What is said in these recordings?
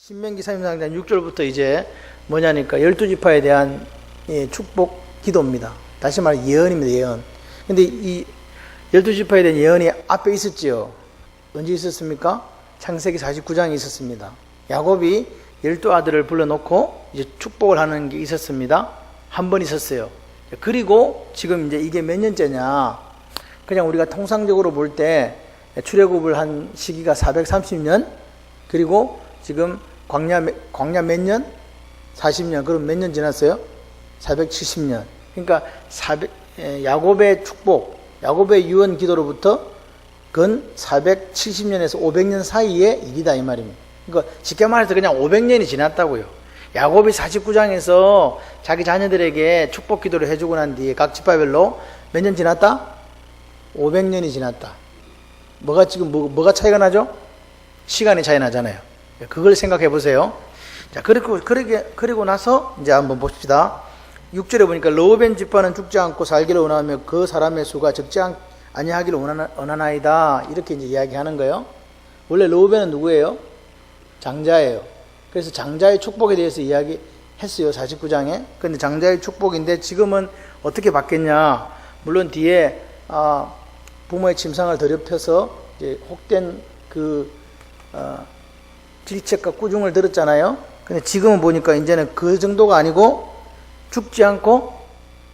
신명기 33장 6절부터 이제 뭐냐니까 12지파에 대한 축복 기도입니다. 다시 말해 예언입니다. 예언. 근데 이 12지파에 대한 예언이 앞에 있었지요. 언제 있었습니까? 창세기 49장에 있었습니다. 야곱이 12아들을 불러놓고 이제 축복을 하는 게 있었습니다. 한 번 있었어요. 그리고 지금 이제 이게 몇 년째냐. 그냥 우리가 통상적으로 볼 때 출애굽을 한 시기가 430년, 그리고 지금 광야 몇 년? 40년. 그럼 몇 년 지났어요? 470년. 그러니까 야곱의 축복, 야곱의 유언 기도로부터 근 470년에서 500년 사이의 일이다 이 말입니다. 그러니까 쉽게 말해서 그냥 500년이 지났다고요. 야곱이 49장에서 자기 자녀들에게 축복 기도를 해주고 난 뒤에 각 지파별로 몇 년 지났다? 500년이 지났다. 뭐가 지금 뭐가 차이가 나죠? 시간이 차이 나잖아요. 그걸 생각해 보세요. 자, 그리고 나서 이제 한번 봅시다. 6절에 보니까 르우벤 지파는 죽지 않고 살기를 원하며 그 사람의 수가 적지 아니하기를 원하나이다. 이렇게 이제 이야기하는 거예요. 원래 르우벤은 누구예요? 장자예요. 그래서 장자의 축복에 대해서 이야기했어요. 49장에. 근데 장자의 축복인데 지금은 어떻게 바뀌었냐? 물론 뒤에 부모의 침상을 더럽혀서 이제 혹된 질책과 꾸중을 들었잖아요. 근데 지금은 보니까 이제는 그 정도가 아니고 죽지 않고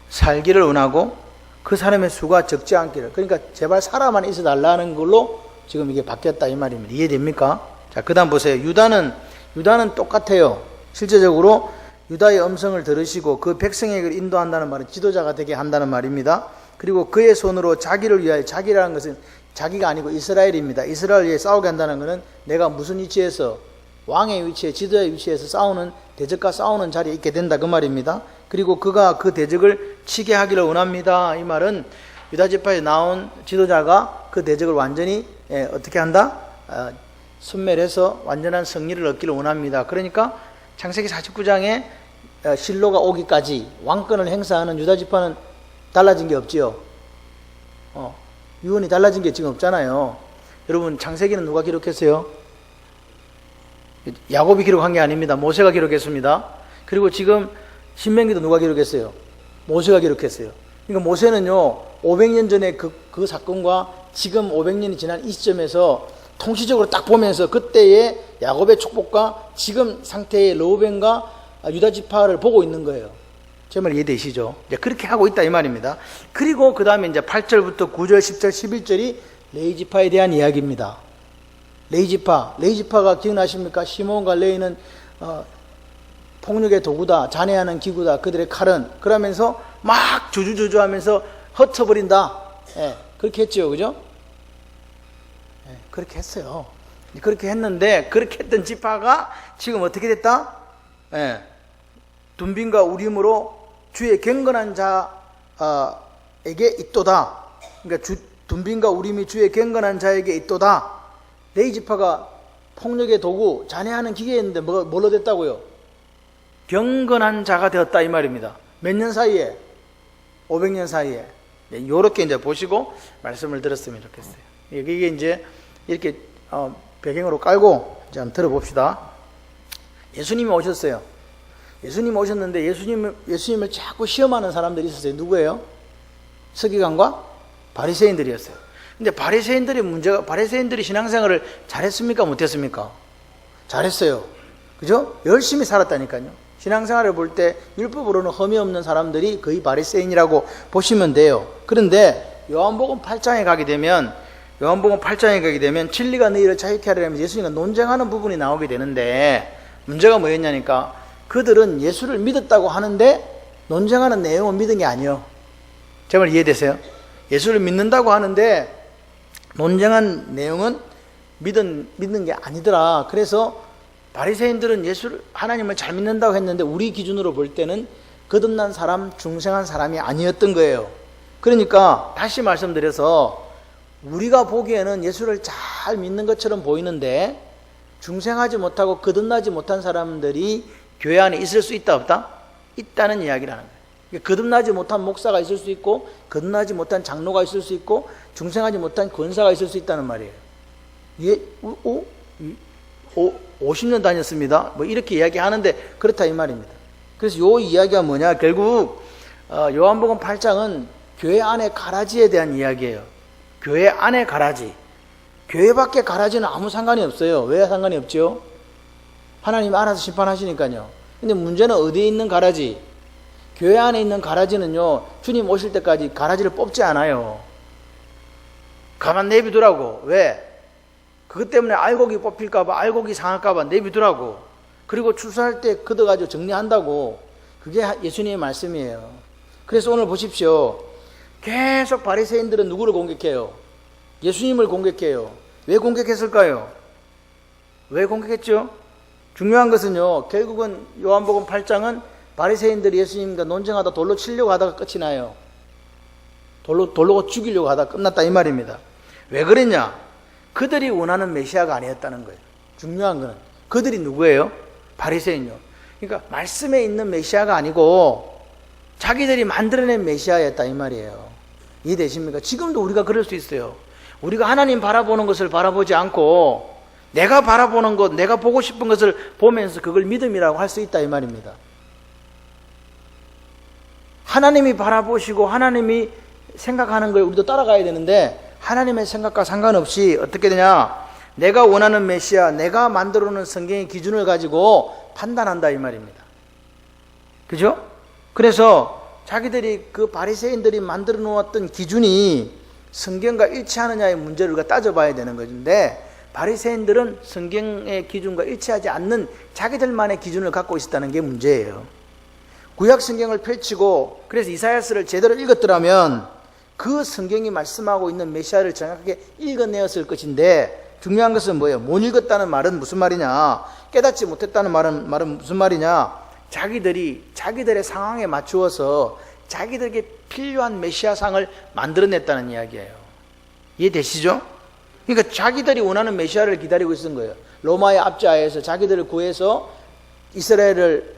살기를 원하고 그 사람의 수가 적지 않기를. 그러니까 제발 살아만 있어 달라는 걸로 지금 이게 바뀌었다 이 말입니다. 이해됩니까? 자, 그 다음 보세요. 유다는 똑같아요. 실제적으로 유다의 음성을 들으시고 그 백성에게 인도한다는 말은 지도자가 되게 한다는 말입니다. 그리고 그의 손으로 자기를 위하여, 자기라는 것은 자기가 아니고 이스라엘입니다. 이스라엘을 위해 싸우게 한다는 것은 내가 무슨 위치에서, 왕의 위치에, 지도자의 위치에서 싸우는, 대적과 싸우는 자리에 있게 된다 그 말입니다. 그리고 그가 그 대적을 치게 하기를 원합니다. 이 말은 유다지파에 나온 지도자가 그 대적을 완전히 어떻게 한다? 순멸해서 완전한 승리를 얻기를 원합니다. 그러니까 창세기 49장에 실로가 오기까지 왕권을 행사하는 유다지파는 달라진 게 없지요. 유언이 달라진 게 지금 없잖아요. 여러분, 창세기는 누가 기록했어요? 야곱이 기록한 게 아닙니다. 모세가 기록했습니다. 그리고 지금 신명기도 누가 기록했어요? 모세가 기록했어요. 그러니까 모세는요, 500년 전에 그 사건과 지금 500년이 지난 이 시점에서 통시적으로 딱 보면서 그때의 야곱의 축복과 지금 상태의 르우벤과 유다지파를 보고 있는 거예요. 제 말 이해되시죠? 이제 그렇게 하고 있다 이 말입니다. 그리고 그 다음에 이제 8절부터 9절, 10절, 11절이 레위지파에 대한 이야기입니다. 레위지파가 기억나십니까? 시몬과 레위는 폭력의 도구다, 잔해하는 기구다, 그들의 칼은. 그러면서 막 주주하면서 흩어버린다. 그렇게 했죠, 그죠? 그렇게 했어요. 그렇게 했는데 그렇게 했던 지파가 지금 어떻게 됐다? 둠빈과 우림으로 주의 경건한 자에게 있도다. 그러니까 둠빈과 우림이 주의 경건한 자에게 있도다. 레위지파가 폭력의 도구, 잔해하는 기계였는데 뭘로 됐다고요? 경건한 자가 되었다 이 말입니다. 몇 년 사이에? 500년 사이에. 이렇게 이제 보시고 말씀을 들었으면 좋겠어요. 이게 이제 이렇게 배경으로 깔고 이제 한번 들어봅시다. 예수님이 오셨어요. 예수님이 오셨는데 예수님을 자꾸 시험하는 사람들이 있었어요. 누구예요? 서기관과 바리새인들이었어요. 근데 바리새인들이 신앙생활을 잘했습니까? 못했습니까? 잘했어요. 그죠? 열심히 살았다니까요. 신앙생활을 볼 때 율법으로는 흠이 없는 사람들이 거의 바리새인이라고 보시면 돼요. 그런데 요한복음 8장에 가게 되면 진리가 너희를 자유케 하리라 하면서 예수님과 논쟁하는 부분이 나오게 되는데, 문제가 뭐였냐니까 그들은 예수를 믿었다고 하는데 논쟁하는 내용은 믿은 게 아니에요. 제 말 이해되세요? 예수를 믿는다고 하는데 논쟁한 내용은 믿는 게 아니더라. 그래서 바리새인들은 하나님을 잘 믿는다고 했는데 우리 기준으로 볼 때는 거듭난 사람, 중생한 사람이 아니었던 거예요. 그러니까 다시 말씀드려서 우리가 보기에는 예수를 잘 믿는 것처럼 보이는데 중생하지 못하고 거듭나지 못한 사람들이 교회 안에 있을 수 있다 없다? 있다는 이야기를 하는 거예요. 거듭나지 못한 목사가 있을 수 있고 거듭나지 못한 장로가 있을 수 있고 중생하지 못한 권사가 있을 수 있다는 말이에요. 50년 다녔습니다. 뭐 이렇게 이야기하는데 그렇다 이 말입니다. 그래서 요 이야기가 뭐냐? 결국 요한복음 8장은 교회 안의 가라지에 대한 이야기예요. 교회 안의 가라지. 교회 밖의 가라지는 아무 상관이 없어요. 왜 상관이 없죠? 하나님 알아서 심판하시니까요. 근데 문제는 어디에 있는 가라지? 교회 안에 있는 가라지는요, 주님 오실 때까지 가라지를 뽑지 않아요. 가만 내비두라고. 왜? 그것 때문에 알곡이 뽑힐까봐, 알곡이 상할까봐 내비두라고. 그리고 추수할 때 걷어가지고 정리한다고. 그게 예수님의 말씀이에요. 그래서 오늘 보십시오. 계속 바리새인들은 누구를 공격해요? 예수님을 공격해요. 왜 공격했을까요? 왜 공격했죠? 중요한 것은요, 결국은 요한복음 8장은 바리새인들이 예수님과 논쟁하다 돌로 치려고 하다가 끝이 나요. 돌로 죽이려고 하다가 끝났다 이 말입니다. 왜 그랬냐? 그들이 원하는 메시아가 아니었다는 거예요. 중요한 거는 그들이 누구예요? 바리새인요. 그러니까 말씀에 있는 메시아가 아니고 자기들이 만들어낸 메시아였다 이 말이에요. 이해되십니까? 지금도 우리가 그럴 수 있어요. 우리가 하나님 바라보는 것을 바라보지 않고 내가 바라보는 것, 내가 보고 싶은 것을 보면서 그걸 믿음이라고 할 수 있다 이 말입니다. 하나님이 바라보시고 하나님이 생각하는 걸 우리도 따라가야 되는데 하나님의 생각과 상관없이 어떻게 되냐? 내가 원하는 메시아, 내가 만들어 놓은 성경의 기준을 가지고 판단한다 이 말입니다. 그죠? 그래서 자기들이 그 바리새인들이 만들어 놓았던 기준이 성경과 일치하느냐의 문제를 우리가 따져봐야 되는 것인데 바리새인들은 성경의 기준과 일치하지 않는 자기들만의 기준을 갖고 있었다는 게 문제예요. 구약 성경을 펼치고 그래서 이사야서를 제대로 읽었더라면 그 성경이 말씀하고 있는 메시아를 정확하게 읽어내었을 것인데 중요한 것은 뭐예요? 못 읽었다는 말은 무슨 말이냐? 깨닫지 못했다는 말은 무슨 말이냐? 자기들의 상황에 맞추어서 자기들에게 필요한 메시아상을 만들어냈다는 이야기예요. 이해되시죠? 그러니까 자기들이 원하는 메시아를 기다리고 있었던 거예요. 로마의 압제하에서 자기들을 구해서 이스라엘을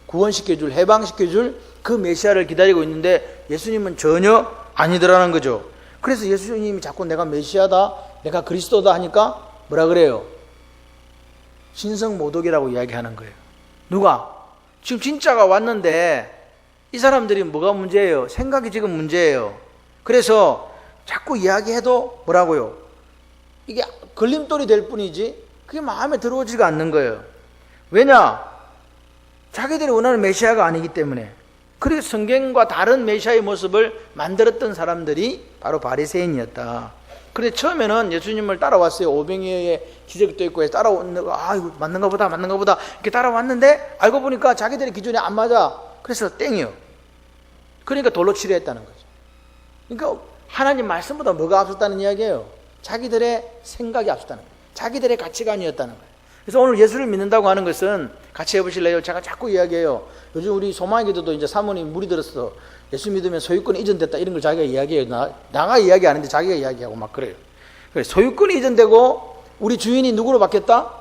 구원시켜줄, 해방시켜줄 그 메시아를 기다리고 있는데 예수님은 전혀 아니더라는 거죠. 그래서 예수님이 자꾸 내가 메시아다, 내가 그리스도다 하니까 뭐라 그래요? 신성모독이라고 이야기하는 거예요. 누가? 지금 진짜가 왔는데 이 사람들이 뭐가 문제예요? 생각이 지금 문제예요. 그래서 자꾸 이야기해도 뭐라고요? 이게 걸림돌이 될 뿐이지 그게 마음에 들어오지가 않는 거예요. 왜냐? 자기들이 원하는 메시아가 아니기 때문에. 그래서 성경과 다른 메시아의 모습을 만들었던 사람들이 바로 바리새인이었다. 그런데 처음에는 예수님을 따라왔어요. 오병이어의 기적도 있고 해서 따라오는 거, 이거 맞는가 보다 이렇게 따라왔는데 알고 보니까 자기들의 기준에 안 맞아. 그래서 땡이요. 그러니까 돌로 치료했다는 거죠. 그러니까 하나님 말씀보다 뭐가 앞섰다는 이야기예요? 자기들의 생각이 앞섰다는 거예요. 자기들의 가치관이었다는 거예요. 그래서 오늘 예수를 믿는다고 하는 것은 같이 해보실래요? 제가 자꾸 이야기해요. 요즘 우리 소망기도도 이제 사모님 물이 들었어. 예수 믿으면 소유권이 이전됐다 이런 걸 자기가 이야기해요. 나가 이야기 안 했는데 자기가 이야기하고 막 그래요. 소유권이 이전되고 우리 주인이 누구로 바뀌었다?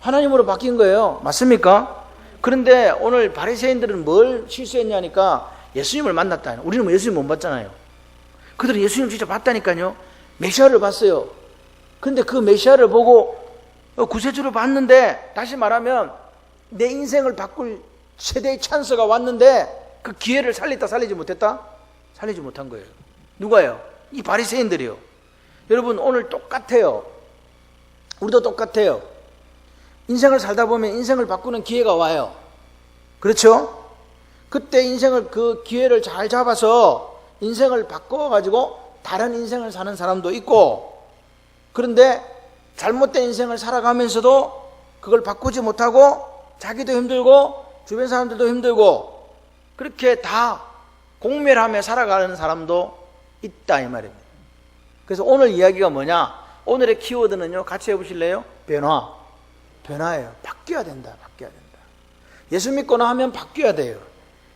하나님으로 바뀐 거예요. 맞습니까? 그런데 오늘 바리새인들은 뭘 실수했냐니까 예수님을 만났다. 우리는 뭐 예수님 못 봤잖아요. 그들은 예수님 진짜 봤다니까요. 메시아를 봤어요. 그런데 그 메시아를 보고 구세주를 봤는데 다시 말하면 내 인생을 바꿀 최대의 찬스가 왔는데 그 기회를 살렸다 살리지 못했다? 살리지 못한 거예요. 누가요? 이 바리새인들이요. 여러분 오늘 똑같아요. 우리도 똑같아요. 인생을 살다 보면 인생을 바꾸는 기회가 와요. 그렇죠? 그때 인생을 그 기회를 잘 잡아서 인생을 바꿔가지고 다른 인생을 사는 사람도 있고 그런데 잘못된 인생을 살아가면서도 그걸 바꾸지 못하고 자기도 힘들고 주변 사람들도 힘들고 그렇게 다 공멸하며 살아가는 사람도 있다 이 말입니다. 그래서 오늘 이야기가 뭐냐? 오늘의 키워드는요. 같이 해보실래요? 변화예요. 바뀌어야 된다. 예수 믿거나 하면 바뀌어야 돼요.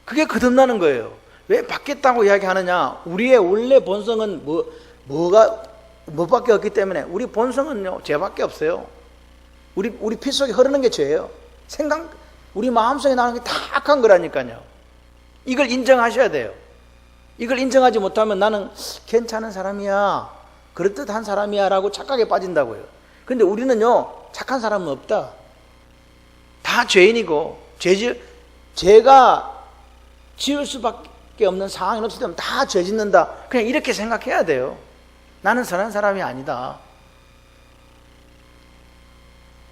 그게 거듭나는 거예요. 왜 바뀌었다고 이야기하느냐? 우리의 원래 본성은 뭐밖에 없기 때문에 우리 본성은요 죄밖에 없어요. 우리 피 속에 흐르는 게 죄예요. 우리 마음속에 나오는 게 다 악한 거라니까요. 이걸 인정하셔야 돼요. 이걸 인정하지 못하면 나는 괜찮은 사람이야, 그럴듯한 사람이야 라고 착각에 빠진다고요. 근데 우리는요 착한 사람은 없다. 다 죄인이고 죄가 지을 수밖에 없는 상황이 없을 때면 다 죄 짓는다. 그냥 이렇게 생각해야 돼요. 나는 선한 사람이 아니다.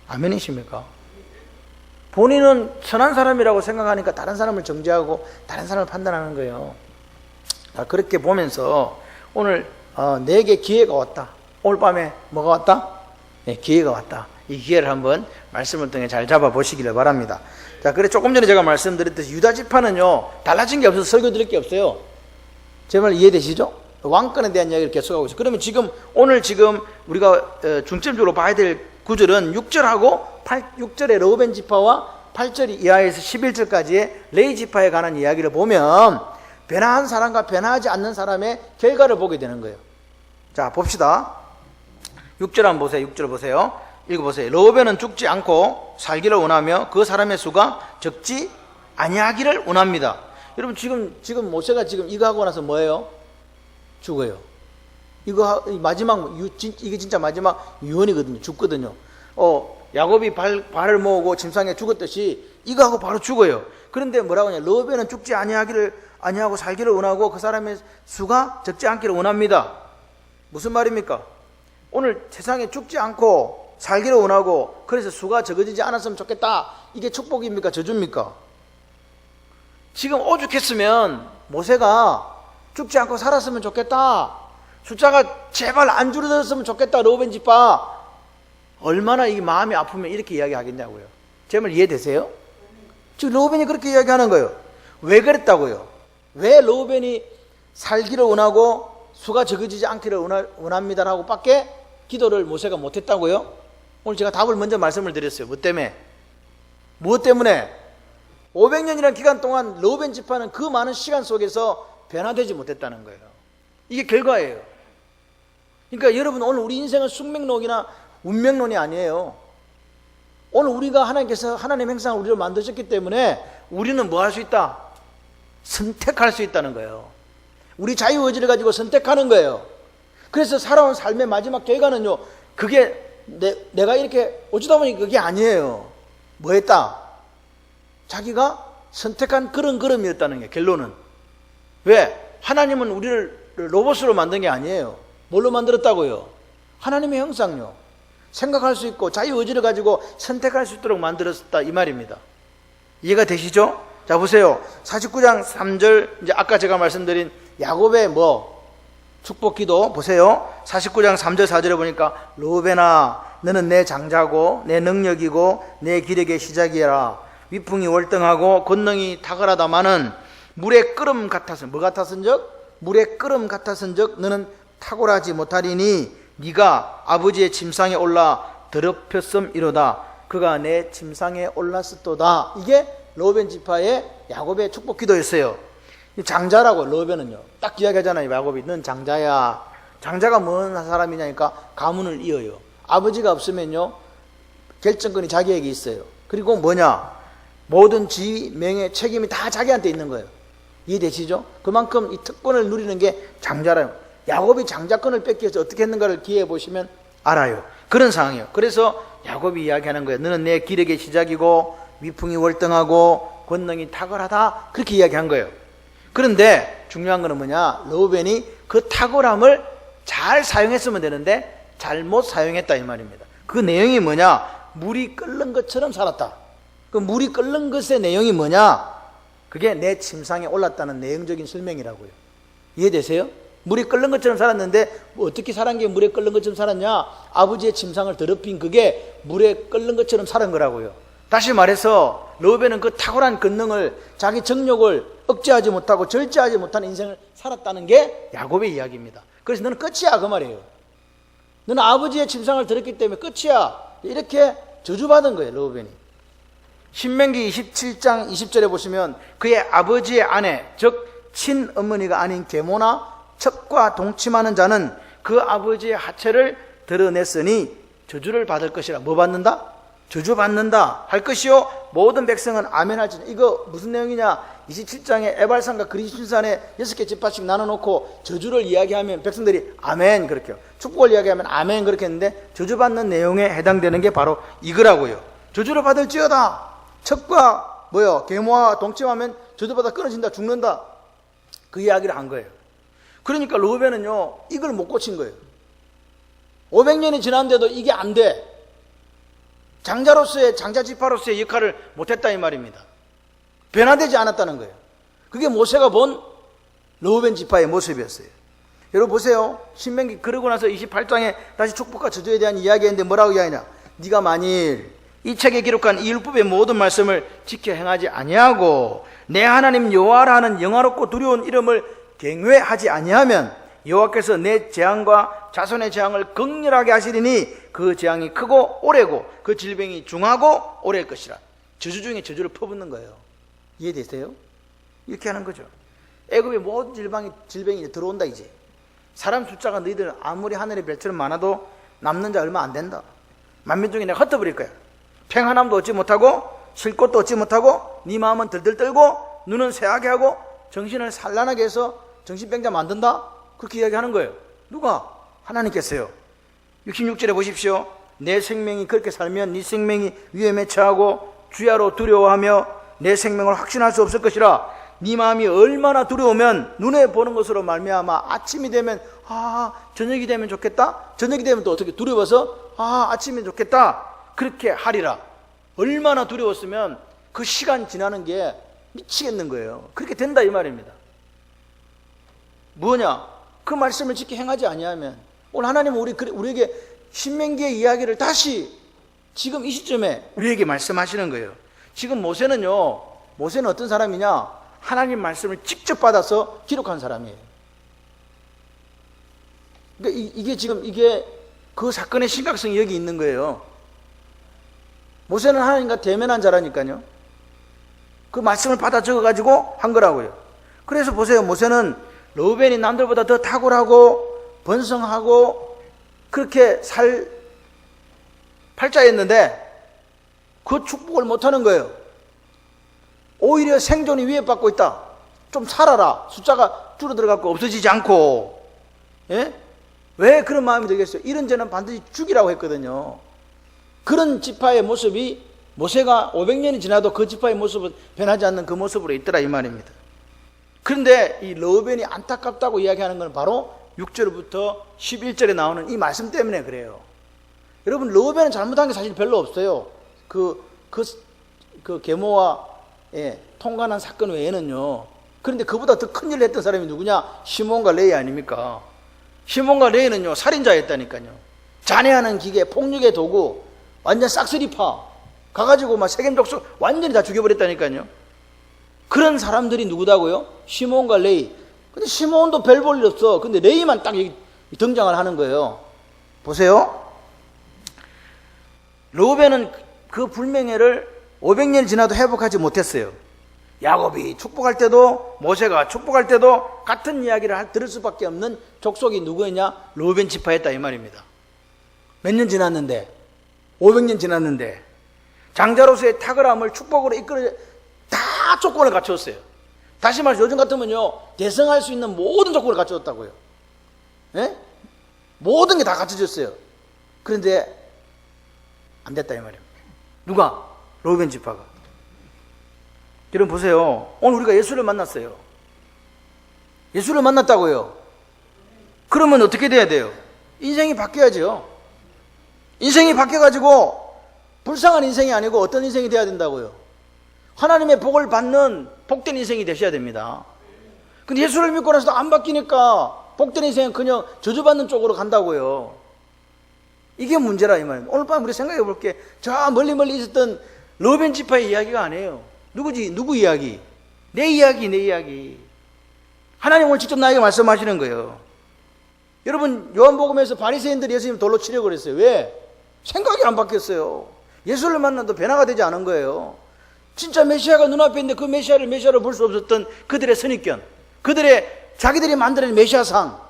아멘이십니까? 본인은 선한 사람이라고 생각하니까 다른 사람을 정죄하고 다른 사람을 판단하는 거예요. 그렇게 보면서 오늘 내게 기회가 왔다. 오늘 밤에 뭐가 왔다? 네, 기회가 왔다. 이 기회를 한번 말씀을 통해 잘 잡아보시기를 바랍니다. 자, 그래 조금 전에 제가 말씀드렸듯이 유다 지파는요 달라진 게 없어서 설교 드릴 게 없어요. 제 말 이해되시죠? 왕권에 대한 이야기를 계속하고 있어요. 그러면 오늘 우리가 중점적으로 봐야 될 구절은 6절하고 6절의 르우벤 지파와 8절 이하에서 11절까지의 레위 지파에 관한 이야기를 보면 변화한 사람과 변화하지 않는 사람의 결과를 보게 되는 거예요. 자, 봅시다. 6절 한번 보세요. 6절 보세요. 읽어보세요. 르우벤은 죽지 않고 살기를 원하며 그 사람의 수가 적지 아니하기를 원합니다. 여러분 지금 모세가 이거 하고 나서 뭐예요? 죽어요. 이거 마지막 이게 진짜 마지막 유언이거든요. 죽거든요. 야곱이 발을 모으고 짐상에 죽었듯이 이거 하고 바로 죽어요. 그런데 뭐라고 하냐? 르우벤은 죽지 아니하고 살기를 원하고 그 사람의 수가 적지 않기를 원합니다. 무슨 말입니까? 오늘 세상에 죽지 않고 살기를 원하고 그래서 수가 적어지지 않았으면 좋겠다. 이게 축복입니까? 저주입니까? 지금 오죽했으면 모세가 죽지 않고 살았으면 좋겠다. 숫자가 제발 안 줄어들었으면 좋겠다. 르우벤 지파. 얼마나 이 마음이 아프면 이렇게 이야기하겠냐고요. 제 말 이해되세요? 지금 르우벤이 그렇게 이야기하는 거예요. 왜 그랬다고요? 왜 르우벤이 살기를 원하고 수가 적어지지 않기를 원합니다라고 밖에 기도를 모세가 못했다고요? 오늘 제가 답을 먼저 말씀을 드렸어요. 무엇 때문에? 500년이라는 기간 동안 르우벤 지파는 그 많은 시간 속에서 변화되지 못했다는 거예요. 이게 결과예요. 그러니까 여러분 오늘 우리 인생은 숙명론이나 운명론이 아니에요. 오늘 우리가 하나님께서 하나님 행상을 우리를 만드셨기 때문에 우리는 뭐 할 수 있다? 선택할 수 있다는 거예요. 우리 자유의지를 가지고 선택하는 거예요. 그래서 살아온 삶의 마지막 결과는요, 그게 내가 이렇게 어쩌다 보니 그게 아니에요. 뭐 했다? 자기가 선택한 그런 걸음이었다는 게 결론은. 왜? 하나님은 우리를 로봇으로 만든 게 아니에요. 뭘로 만들었다고요? 하나님의 형상요. 생각할 수 있고 자유의지를 가지고 선택할 수 있도록 만들었다 이 말입니다. 이해가 되시죠? 자, 보세요. 49장 3절, 이제 아까 제가 말씀드린 야곱의 축복 기도 보세요. 49장 3절 4절에 보니까 르우벤아 너는 내 장자고 내 능력이고 내 기력의 시작이라. 위풍이 월등하고 권능이 탁월하다마는 물의 끓음 같았은 뭐 같았은즉? 물의 끓음 같았은즉 너는 탁월하지 못하리니 네가 아버지의 침상에 올라 더럽혔음이로다. 그가 내 침상에 올랐었도다. 이게 르우벤 지파의 야곱의 축복 기도였어요. 장자라고 르우벤은요. 딱 이야기하잖아요. 야곱이 넌 장자야. 장자가 뭔 사람이냐니까 가문을 이어요. 아버지가 없으면요 결정권이 자기에게 있어요. 그리고 뭐냐? 모든 지위, 명예, 책임이 다 자기한테 있는 거예요. 이해되시죠? 그만큼 이 특권을 누리는 게 장자라요. 야곱이 장자권을 뺏겨서 어떻게 했는가를 기회해 보시면 알아요. 그런 상황이에요. 그래서 야곱이 이야기하는 거예요. 너는 내 기력의 시작이고 위풍이 월등하고 권능이 탁월하다. 그렇게 이야기한 거예요. 그런데 중요한 거는 뭐냐? 르우벤이 그 탁월함을 잘 사용했으면 되는데 잘못 사용했다 이 말입니다. 그 내용이 뭐냐? 물이 끓는 것처럼 살았다. 그 물이 끓는 것의 내용이 뭐냐? 그게 내 침상에 올랐다는 내용적인 설명이라고요. 이해되세요? 물이 끓는 것처럼 살았는데 어떻게 살은 게 물에 끓는 것처럼 살았냐? 아버지의 침상을 더럽힌 그게 물에 끓는 것처럼 살은 거라고요. 다시 말해서 르우벤은 그 탁월한 권능을 자기 정욕을 억제하지 못하고 절제하지 못하는 인생을 살았다는 게 야곱의 이야기입니다. 그래서 너는 끝이야 그 말이에요. 너는 아버지의 침상을 더럽기 때문에 끝이야. 이렇게 저주받은 거예요 르우벤이. 신명기 27장 20절에 보시면 그의 아버지의 아내 즉 친어머니가 아닌 계모나 첩과 동침하는 자는 그 아버지의 하체를 드러냈으니 저주를 받을 것이라. 뭐 받는다? 저주받는다 할 것이요 모든 백성은 아멘 할지니. 이거 무슨 내용이냐? 27장에 에발산과 그리신산에 6개 지파씩 나눠놓고 저주를 이야기하면 백성들이 아멘 그렇게 해요. 축복을 이야기하면 아멘 그렇게 했는데 저주받는 내용에 해당되는 게 바로 이거라고요. 저주를 받을지어다. 척과 계모와 동침하면 저주받아 끊어진다, 죽는다. 그 이야기를 한 거예요. 그러니까 르우벤은요 이걸 못 고친 거예요. 500년이 지났는데도 이게 안 돼. 장자 지파로서의 역할을 못했다 이 말입니다. 변화되지 않았다는 거예요. 그게 모세가 본 르우벤 지파의 모습이었어요. 여러분 보세요. 신명기 그러고 나서 28장에 다시 축복과 저주에 대한 이야기했는데 뭐라고 이야기하냐? 네가 만일 이 책에 기록한 이 율법의 모든 말씀을 지켜 행하지 아니하고 내 하나님 여호와라 하는 영화롭고 두려운 이름을 경외하지 아니하면 여호와께서 내 재앙과 자손의 재앙을 극렬하게 하시리니 그 재앙이 크고 오래고 그 질병이 중하고 오래일 것이라. 저주 중에 저주를 퍼붓는 거예요. 이해되세요? 이렇게 하는 거죠. 애굽의 모든 질병이 이제 들어온다 이제. 사람 숫자가 너희들 아무리 하늘의 별처럼 많아도 남는 자 얼마 안 된다. 만민 중에 내가 흩어버릴 거야. 평안함도 얻지 못하고 쉴 곳도 얻지 못하고 네 마음은 들들 떨고 눈은 새하게 하고 정신을 산란하게 해서 정신병자 만든다. 그렇게 이야기하는 거예요. 누가? 하나님께서요. 66절에 보십시오. 내 생명이 그렇게 살면 네 생명이 위험에 처하고 주야로 두려워하며 내 생명을 확신할 수 없을 것이라. 네 마음이 얼마나 두려우면 눈에 보는 것으로 말미암아 아침이 되면 저녁이 되면 좋겠다. 저녁이 되면 또 어떻게 두려워서 아침이 좋겠다. 그렇게 하리라. 얼마나 두려웠으면 그 시간 지나는 게 미치겠는 거예요. 그렇게 된다 이 말입니다. 뭐냐? 그 말씀을 지켜 행하지 아니하면. 오늘 하나님은 우리에게 신명기의 이야기를 다시 지금 이 시점에 우리에게 말씀하시는 거예요. 지금 모세는 어떤 사람이냐? 하나님 말씀을 직접 받아서 기록한 사람이에요. 그러니까 이게 그 사건의 심각성이 여기 있는 거예요. 모세는 하나님과 대면한 자라니까요. 그 말씀을 받아 적어가지고 한 거라고요. 그래서 보세요. 모세는 르우벤이 남들보다 더 탁월하고 번성하고 그렇게 살 팔자였는데 그 축복을 못하는 거예요. 오히려 생존이 위협받고 있다. 좀 살아라. 숫자가 줄어들어갖고 없어지지 않고. 예? 왜 그런 마음이 들겠어요? 이런 죄는 반드시 죽이라고 했거든요. 그런 지파의 모습이 모세가 500년이 지나도 그 지파의 모습은 변하지 않는 그 모습으로 있더라 이 말입니다. 그런데 이 르우벤이 안타깝다고 이야기하는 건 바로 6절부터 11절에 나오는 이 말씀 때문에 그래요. 여러분 르우벤은 잘못한 게 사실 별로 없어요. 그 계모와 통관한 사건 외에는요. 그런데 그보다 더 큰 일을 했던 사람이 누구냐? 시몬과 레위 아닙니까? 시몬과 레위는요 살인자였다니까요. 잔해하는 기계, 폭력의 도구, 완전 싹쓸이파 가가지고 막 세겜 족속 완전히 다 죽여버렸다니까요. 그런 사람들이 누구다고요? 시몬과 레위. 근데 시몬도 별 볼 일 없어. 근데 레위만 딱 여기 등장을 하는 거예요. 보세요. 르우벤은 그 불명예를 500년이 지나도 회복하지 못했어요. 야곱이 축복할 때도 모세가 축복할 때도 같은 이야기를 들을 수밖에 없는 족속이 누구였냐? 르우벤 지파였다 이 말입니다. 몇 년 지났는데 500년 지났는데 장자로서의 탁월함을 축복으로 이끌어 다 조건을 갖추었어요. 다시 말해서 요즘 같으면요 대성할 수 있는 모든 조건을 갖추었다고요. 예? 모든 게 다 갖춰졌어요. 그런데 안 됐다 이 말입니다. 누가? 르우벤 지파가. 여러분 보세요. 오늘 우리가 예수를 만났어요. 예수를 만났다고요. 그러면 어떻게 돼야 돼요? 인생이 바뀌어야죠. 인생이 바뀌어가지고 불쌍한 인생이 아니고 어떤 인생이 돼야 된다고요? 하나님의 복을 받는 복된 인생이 되셔야 됩니다. 근데 예수를 믿고 나서도 안 바뀌니까 복된 인생은 그냥 저주받는 쪽으로 간다고요. 이게 문제라 이 말입니다. 오늘 밤 우리 생각해 볼게. 저 멀리 있었던 르우벤 지파의 이야기가 아니에요. 누구지? 누구 이야기? 내 이야기. 하나님 오늘 직접 나에게 말씀하시는 거예요. 여러분 요한복음에서 바리새인들이 예수님 돌로 치려고 그랬어요. 왜? 생각이 안 바뀌었어요. 예수를 만나도 변화가 되지 않은 거예요. 진짜 메시아가 눈앞에 있는데 그 메시아를 볼 수 없었던 그들의 선입견, 자기들이 만들어낸 메시아상.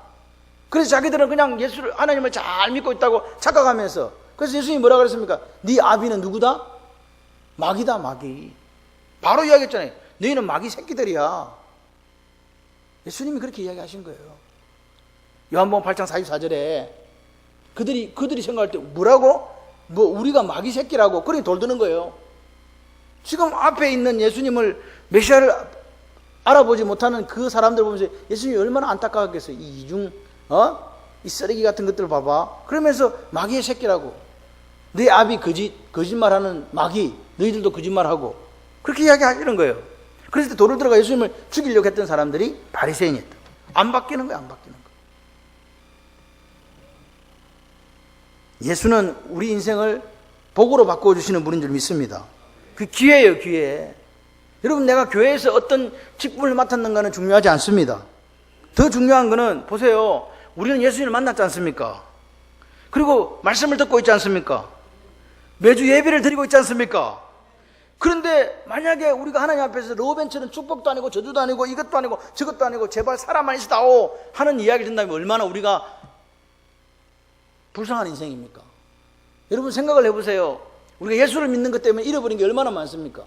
그래서 자기들은 그냥 하나님을 잘 믿고 있다고 착각하면서 그래서 예수님이 뭐라 그랬습니까? 네 아비는 누구다? 마귀다, 마귀. 바로 이야기했잖아요. 너희는 마귀 새끼들이야. 예수님이 그렇게 이야기하신 거예요. 요한복음 8장 44절에 그들이 생각할 때 뭐라고? 뭐 우리가 마귀 새끼라고 그러니 돌드는 거예요. 지금 앞에 있는 예수님을 메시아를 알아보지 못하는 그 사람들 보면서 예수님이 얼마나 안타까웠겠어요. 이 이중 이 쓰레기 같은 것들 봐봐. 그러면서 마귀의 새끼라고. 네 아비 거짓말하는 마귀, 너희들도 거짓말하고 그렇게 이야기하시는 거예요. 그래서 돌을 들어가 예수님을 죽이려고 했던 사람들이 바리새인이었다. 안 바뀌는 거야, 안 바뀌는 거. 예수는 우리 인생을 복으로 바꿔주시는 분인 줄 믿습니다. 그 기회예요, 기회. 여러분, 내가 교회에서 어떤 직분을 맡았는가는 중요하지 않습니다. 더 중요한 거는 보세요. 우리는 예수님을 만났지 않습니까? 그리고 말씀을 듣고 있지 않습니까? 매주 예배를 드리고 있지 않습니까? 그런데 만약에 우리가 하나님 앞에서 르우벤처럼 축복도 아니고 저주도 아니고 이것도 아니고 저것도 아니고 제발 사람만 있어다오 하는 이야기를 듣는다면 얼마나 우리가 불쌍한 인생입니까? 여러분 생각을 해보세요. 우리가 예수를 믿는 것 때문에 잃어버린 게 얼마나 많습니까?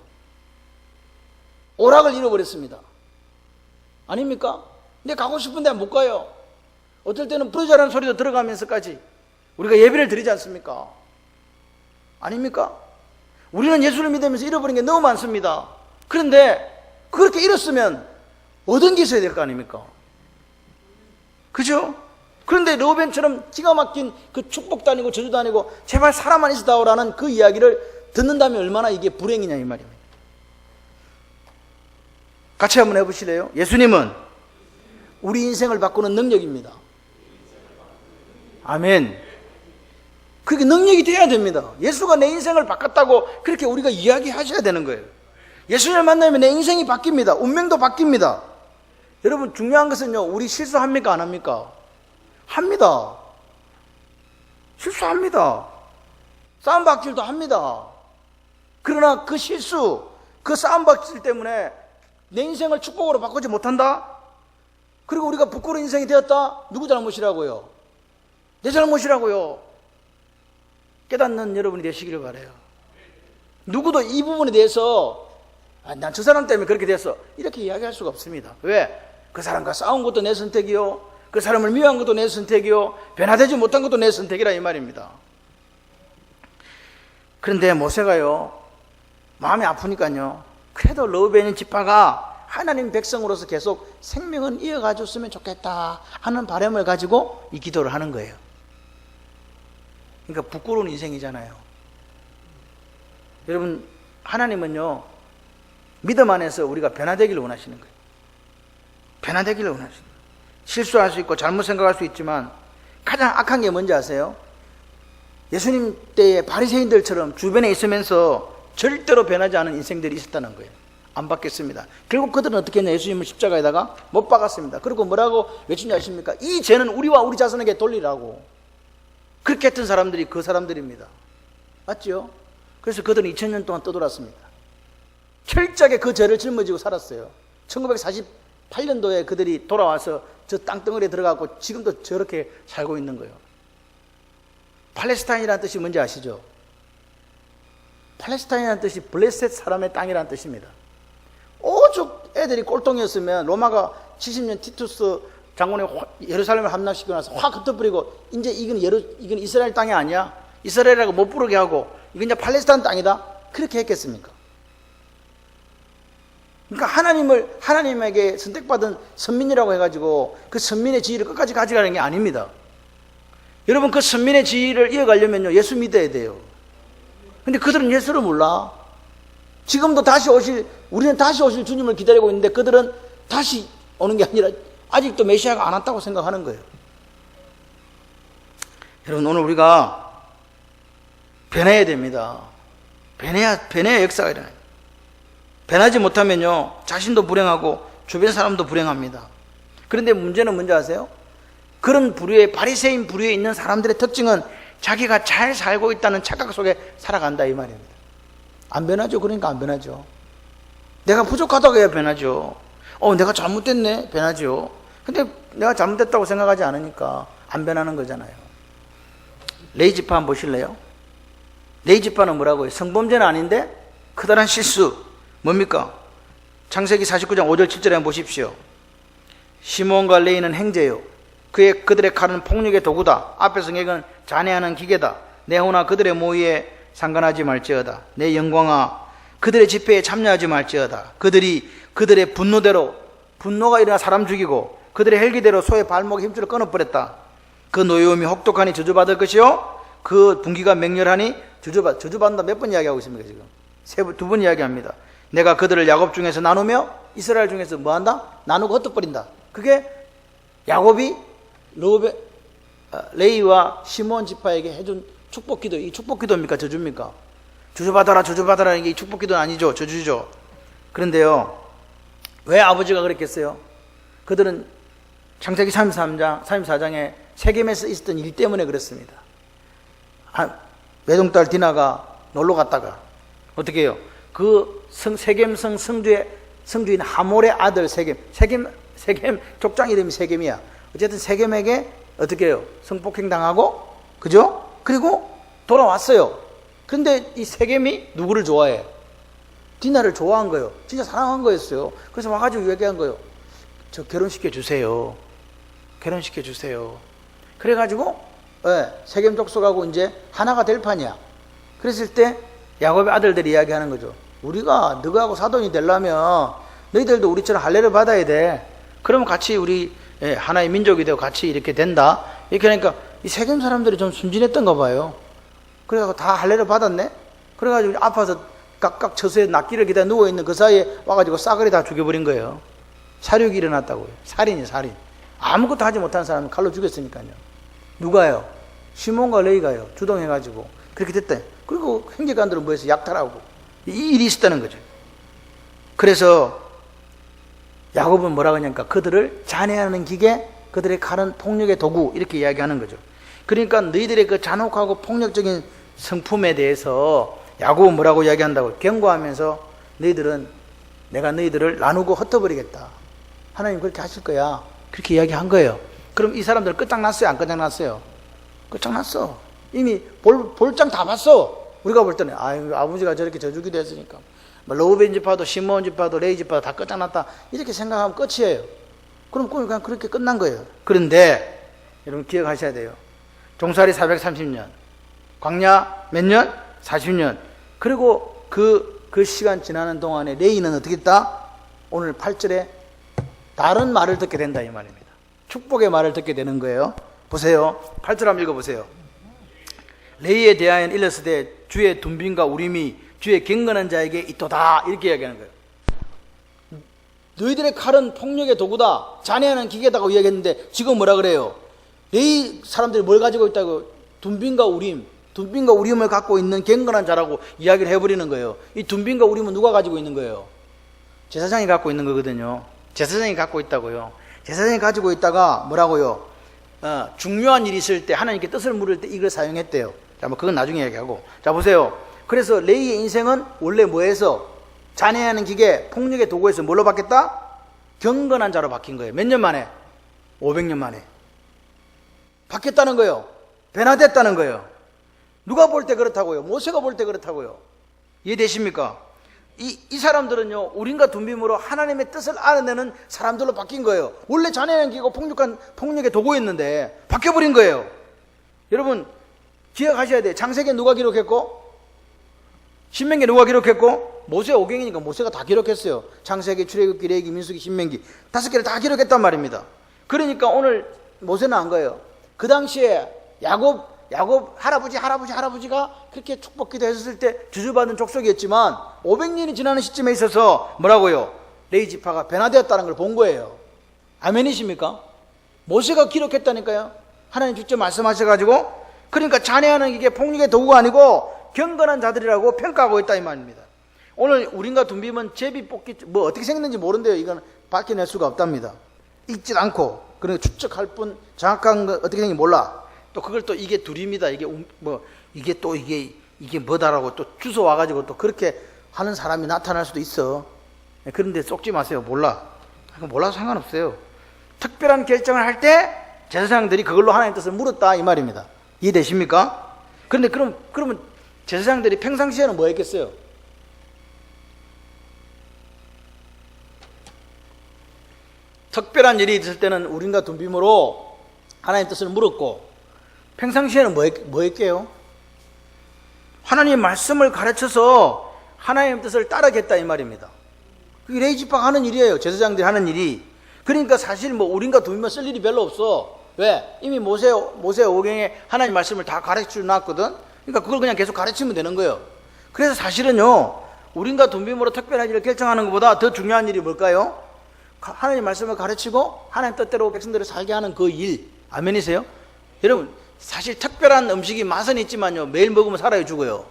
오락을 잃어버렸습니다. 아닙니까? 근데 가고 싶은데 못 가요. 어떨 때는 부르자라는 소리도 들어가면서까지 우리가 예배를 드리지 않습니까? 아닙니까? 우리는 예수를 믿으면서 잃어버린 게 너무 많습니다. 그런데 그렇게 잃었으면 얻은 게 있어야 될 거 아닙니까? 그죠? 그런데 르우벤처럼 기가 막힌 그 축복도 아니고 저주도 아니고 제발 사람만 있어다오라는 그 이야기를 듣는다면 얼마나 이게 불행이냐 이 말입니다. 같이 한번 해보실래요? 예수님은 우리 인생을 바꾸는 능력입니다. 아멘. 그게 능력이 돼야 됩니다. 예수가 내 인생을 바꿨다고 그렇게 우리가 이야기하셔야 되는 거예요. 예수님을 만나면 내 인생이 바뀝니다. 운명도 바뀝니다. 여러분 중요한 것은요, 우리 실수합니까 안 합니까? 합니다. 실수합니다. 싸움박질도 합니다. 그러나 그 실수, 그 싸움박질 때문에 내 인생을 축복으로 바꾸지 못한다? 그리고 우리가 부끄러운 인생이 되었다? 누구 잘못이라고요? 내 잘못이라고요. 깨닫는 여러분이 되시기를 바라요. 누구도 이 부분에 대해서 난 저 사람 때문에 그렇게 됐어 이렇게 이야기할 수가 없습니다. 왜? 그 사람과 싸운 것도 내 선택이요, 그 사람을 미워한 것도 내 선택이요, 변화되지 못한 것도 내 선택이라 이 말입니다. 그런데 모세가요 마음이 아프니까요 그래도 르우벤 지파가 하나님 백성으로서 계속 생명은 이어가줬으면 좋겠다 하는 바람을 가지고 이 기도를 하는 거예요. 그러니까 부끄러운 인생이잖아요. 여러분 하나님은요 믿음 안에서 우리가 변화되기를 원하시는 거예요. 변화되기를 원하시는 거예요. 실수할 수 있고 잘못 생각할 수 있지만 가장 악한 게 뭔지 아세요? 예수님 때의 바리새인들처럼 주변에 있으면서 절대로 변하지 않은 인생들이 있었다는 거예요. 안 바뀌었습니다. 결국 그들은 어떻게 했냐? 예수님을 십자가에다가 못 박았습니다. 그리고 뭐라고 외친지 아십니까? 이 죄는 우리와 우리 자손에게 돌리라고. 그렇게 했던 사람들이 그 사람들입니다. 맞죠? 그래서 그들은 2000년 동안 떠돌았습니다. 철저하게 그 죄를 짊어지고 살았어요. 1948년도에 그들이 돌아와서 저 땅덩어리에 들어가고 지금도 저렇게 살고 있는 거예요. 팔레스타인이라는 뜻이 뭔지 아시죠? 팔레스타인이라는 뜻이 블레셋 사람의 땅이라는 뜻입니다. 오죽 애들이 꼴통이었으면 로마가 70년 티투스 장군이 예루살렘을 함락시키고 나서 확 흩어버리고 이제 이건 이스라엘 땅이 아니야, 이스라엘이라고 못 부르게 하고 이건 이제 팔레스타인 땅이다 그렇게 했겠습니까? 그러니까 하나님에게 선택받은 선민이라고 해가지고 그 선민의 지위를 끝까지 가져가는 게 아닙니다. 여러분 그 선민의 지위를 이어가려면요 예수 믿어야 돼요. 근데 그들은 예수를 몰라. 지금도 우리는 다시 오실 주님을 기다리고 있는데 그들은 다시 오는 게 아니라 아직도 메시아가 안 왔다고 생각하는 거예요. 여러분 오늘 우리가 변해야 됩니다. 변해야 역사가 일어나요. 변하지 못하면요 자신도 불행하고 주변 사람도 불행합니다. 그런데 문제는 뭔지 아세요? 그런 부류의 바리새인 부류에 있는 사람들의 특징은 자기가 잘 살고 있다는 착각 속에 살아간다 이 말입니다. 안 변하죠. 그러니까 안 변하죠. 내가 부족하다고 해야 변하죠. 내가 잘못됐네 변하죠. 근데 내가 잘못됐다고 생각하지 않으니까 안 변하는 거잖아요. 레위 지파 한번 보실래요? 레이지파는 뭐라고요? 성범죄는 아닌데 커다란 실수. 뭡니까? 창세기 49장 5절 7절에 한번 보십시오. 시몬과 레이는 행제요, 그들의 칼은 폭력의 도구다. 앞에 성경은 잔해하는 기계다. 내 혼아 그들의 모의에 상관하지 말지어다. 내 영광아 그들의 집회에 참여하지 말지어다. 그들의 분노가 일어나 사람 죽이고 그들의 헬기대로 소의 발목에 힘줄을 끊어버렸다. 그 노여움이 혹독하니 저주받을 것이요, 그 분기가 맹렬하니 저주받는다. 몇 번 이야기하고 있습니까? 지금 두 번 이야기합니다. 내가 그들을 야곱 중에서 나누며 이스라엘 중에서 뭐한다? 나누고 흩어버린다. 그게 야곱이 레이와 시몬 지파에게 해준 축복기도. 이 축복기도입니까? 저주입니까? 저주받아라. 이게 축복기도는 아니죠. 저주죠. 그런데요, 왜 아버지가 그랬겠어요? 그들은 창세기 34장에 세겜에서 있었던 일 때문에 그렇습니다. 외동딸 디나가 놀러 갔다가 어떻게 해요? 그 세겜성 성주인 하몰의 아들 세겜 족장 이름이 세겜이야. 어쨌든 세겜에게 어떻게 해요? 성폭행 당하고, 그죠? 그리고 돌아왔어요. 그런데 이 세겜이 누구를 좋아해? 디나를 좋아한 거예요. 진짜 사랑한 거였어요. 그래서 와가지고 얘기한 거예요. 저 결혼시켜 주세요. 그래가지고 세겜 족속하고 이제 하나가 될 판이야. 그랬을 때 야곱의 아들들이 이야기하는 거죠. 우리가 너하고 사돈이 되려면 너희들도 우리처럼 할례를 받아야 돼. 그러면 같이 우리 하나의 민족이 되고 같이 이렇게 된다. 이렇게 하니까 이 세겜 사람들이 좀 순진했던가 봐요. 그래가지고 다 할례를 받았네. 그래가지고 아파서 각각 처소에 낫기를 기다려 누워있는 그 사이에 와가지고 싸그리 다 죽여버린 거예요. 사륙이 일어났다고요. 살인. 아무것도 하지 못한 사람은 칼로 죽였으니까요. 누가요? 시몬과 레이가요. 주동해가지고 그렇게 됐다. 그리고 형제간들은 뭐해서 약탈하고 이 일이 있었다는 거죠. 그래서 야곱은 뭐라고 하냐니까 그들을 잔해하는 기계, 그들의 칼은 폭력의 도구, 이렇게 이야기하는 거죠. 그러니까 너희들의 그 잔혹하고 폭력적인 성품에 대해서 야곱은 뭐라고 이야기한다고? 경고하면서 내가 너희들을 나누고 흩어버리겠다. 하나님 그렇게 하실 거야. 그렇게 이야기한 거예요. 그럼 이 사람들은 끝장났어요? 안 끝장났어요? 끝장났어. 이미 볼장 다 봤어. 우리가 볼 때는 아버지가 저렇게 저주기도 했으니까 로우벤 지파도 시몬 지파도 레이 지파도 다 끝장났다 이렇게 생각하면 끝이에요. 그럼 그냥 그렇게 끝난 거예요. 그런데 여러분 기억하셔야 돼요. 종살이 430년, 광야 몇 년? 40년. 그리고 그 시간 지나는 동안에 레이는 어떻게 했다? 오늘 8절에 다른 말을 듣게 된다 이 말입니다. 축복의 말을 듣게 되는 거예요. 보세요. 8절 한번 읽어보세요. 레이에 대하여 일렀으되 주의 둔빈과 우림이 주의 경건한 자에게 있도다, 이렇게 이야기하는 거예요. 너희들의 칼은 폭력의 도구다, 잔해하는 기계다고 이야기했는데 지금 뭐라 그래요? 레이 사람들이 뭘 가지고 있다고? 둔빈과 우림을 갖고 있는 경건한 자라고 이야기를 해버리는 거예요. 이 둔빈과 우림은 누가 가지고 있는 거예요? 제사장이 갖고 있는 거거든요. 제사장이 갖고 있다고요. 제사장이 가지고 있다가 뭐라고요? 중요한 일이 있을 때, 하나님께 뜻을 물을 때 이걸 사용했대요. 자, 뭐 그건 나중에 얘기하고. 자, 보세요. 그래서 레이의 인생은 원래 뭐해서? 잔해하는 기계, 폭력의 도구에서 뭘로 바뀌었다? 경건한 자로 바뀐 거예요. 몇 년 만에? 500년 만에. 바뀌었다는 거예요. 변화됐다는 거예요. 누가 볼 때 그렇다고요? 모세가 볼 때 그렇다고요. 이해되십니까? 이 사람들은요, 우린과 둔빔으로 하나님의 뜻을 알아내는 사람들로 바뀐 거예요. 원래 잔해하는 기계고 폭력의 도구였는데 바뀌어버린 거예요. 여러분 기억하셔야 돼요. 창세기 누가 기록했고, 신명기 누가 기록했고, 모세 5경이니까 모세가 다 기록했어요. 창세기, 출애굽기, 레위기, 민수기, 신명기 5개를 다 기록했단 말입니다. 그러니까 오늘 모세는 안 거예요. 그 당시에 야곱 할아버지가 그렇게 축복기도 했을 때 주주받은 족속이었지만 500년이 지나는 시점에 있어서 뭐라고요? 레위 지파가 변화되었다는 걸 본 거예요. 아멘이십니까? 모세가 기록했다니까요. 하나님 직접 말씀하셔가지고. 그러니까 잔해하는 이게 폭력의 도구가 아니고 경건한 자들이라고 평가하고 있다 이 말입니다. 오늘 우린과 둔빔은 제비 뽑기 뭐 어떻게 생겼는지 모른대요. 이건 밝혀낼 수가 없답니다. 읽질 않고 그러니까 추측할 뿐 정확한 거 어떻게 생긴지 몰라. 또 그걸 또 이게 둘입니다. 이게 이게 뭐다라고 또 주워 와가지고 또 그렇게 하는 사람이 나타날 수도 있어. 그런데 쏙지 마세요. 몰라서 상관없어요. 특별한 결정을 할 때 제사장들이 그걸로 하나님의 뜻을 물었다 이 말입니다. 이해되십니까? 그런데 그러면 제사장들이 평상시에는 뭐 했겠어요? 특별한 일이 있을 때는 우린과 둠빔으로 하나님 뜻을 물었고, 평상시에는 뭐 했게요? 하나님의 말씀을 가르쳐서 하나님의 뜻을 따르겠다 이 말입니다. 그게 레위지파가 하는 일이에요. 제사장들이 하는 일이. 그러니까 사실 뭐 우린과 둠빔을 쓸 일이 별로 없어. 왜? 이미 모세 오경에 하나님 말씀을 다 가르쳐 놨거든. 그러니까 그걸 그냥 계속 가르치면 되는 거예요. 그래서 사실은요, 우린과 둠빔으로 특별한 일을 결정하는 것보다 더 중요한 일이 뭘까요? 하나님 말씀을 가르치고 하나님 뜻대로 백성들을 살게 하는 그 일. 아멘이세요? 여러분, 사실 특별한 음식이 맛은 있지만요, 매일 먹으면 살아요, 죽어요?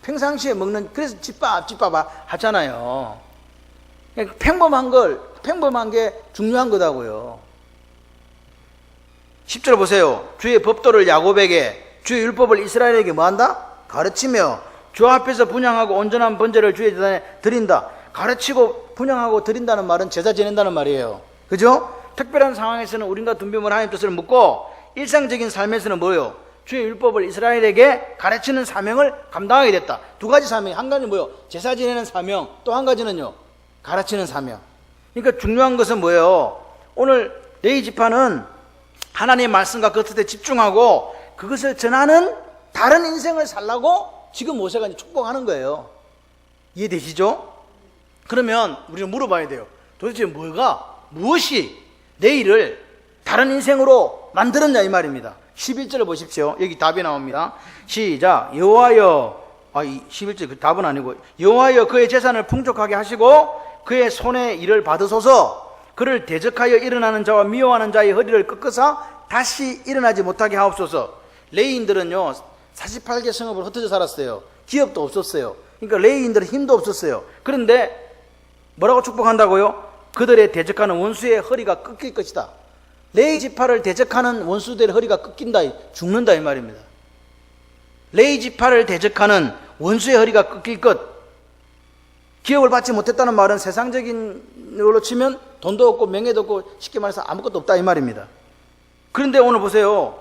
평상시에 먹는, 그래서 집밥 하잖아요. 평범한 게 중요한 거다고요. 10절 보세요. 주의 법도를 야곱에게, 주의 율법을 이스라엘에게 뭐한다? 가르치며 주 앞에서 분향하고 온전한 번제를 주의 제단에 드린다. 가르치고 분향하고 드린다는 말은 제사 지낸다는 말이에요. 그죠? 특별한 상황에서는 우린과 둠빔을 하나님 뜻을 묻고, 일상적인 삶에서는 뭐예요? 주의 율법을 이스라엘에게 가르치는 사명을 감당하게 됐다. 두 가지 사명. 한 가지는 뭐예요? 제사 지내는 사명. 또 한 가지는요, 가르치는 사명. 그러니까 중요한 것은 뭐예요? 오늘 레위지파는 하나님의 말씀과 그 뜻에 집중하고 그것을 전하는 다른 인생을 살라고 지금 모세가 이제 축복하는 거예요. 이해되시죠? 그러면 우리는 물어봐야 돼요. 도대체 무엇이 내일을 다른 인생으로 만들었냐 이 말입니다. 11절을 보십시오. 여기 답이 나옵니다. 시작. 여호와여, 11절 그 답은 아니고, 여호와여 그의 재산을 풍족하게 하시고 그의 손에 일을 받으소서. 그를 대적하여 일어나는 자와 미워하는 자의 허리를 꺾으사 다시 일어나지 못하게 하옵소서. 레위인들은요 48개 성읍을 흩어져 살았어요. 기업도 없었어요. 그러니까 레위인들은 힘도 없었어요. 그런데 뭐라고 축복한다고요? 그들의 대적하는 원수의 허리가 꺾일 것이다. 레위지파를 대적하는 원수들의 허리가 꺾인다, 죽는다 이 말입니다. 레위지파를 대적하는 원수의 허리가 꺾일 것. 기업을 받지 못했다는 말은 세상적인 걸로 치면 돈도 없고 명예도 없고 쉽게 말해서 아무것도 없다 이 말입니다. 그런데 오늘 보세요.